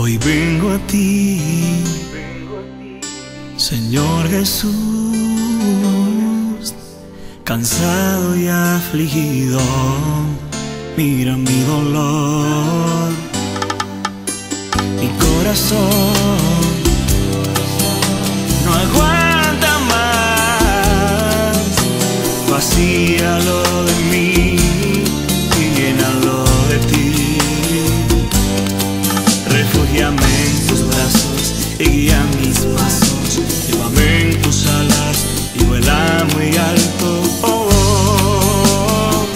Hoy vengo a ti, Señor Jesús, cansado y afligido, mira mi dolor, mi corazón no aguanta más, vacíalo de mí y llénalo de ti. Refúgiame en tus brazos y guía mis pasos, llévame en tus alas y vuela muy alto. Oh, oh.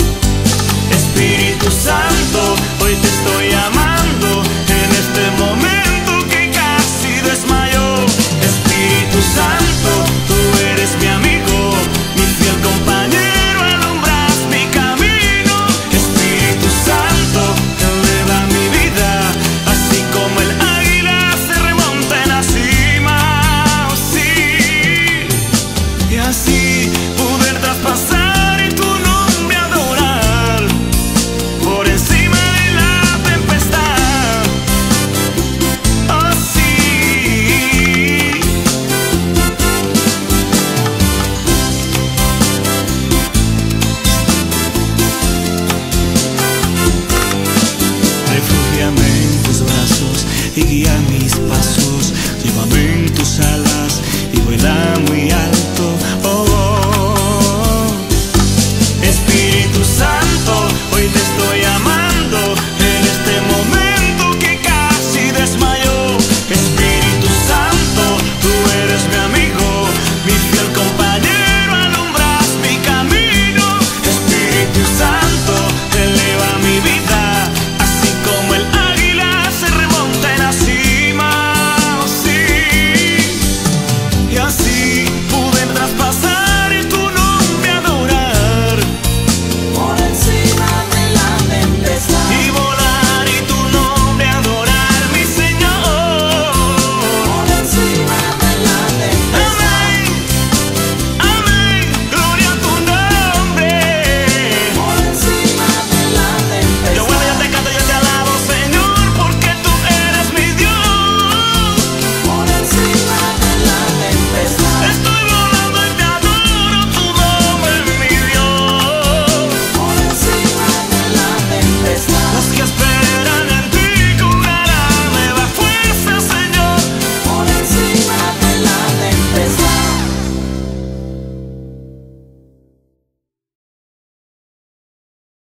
Espíritu Santo, hoy te estoy llamando en este momento que casi desmayo. Espíritu Santo, tú eres mi amigo, mi fiel compañero, alumbras mi camino. Espíritu Santo, eleva mi vida, así como el águila se remonta en la cima. Oh, sí, y así poder traspasar y tu nombre adorar por encima de la tempestad. Oh, sí. Refúgiame en tus brazos y guía mis pasos, llévame en tus alas y vuela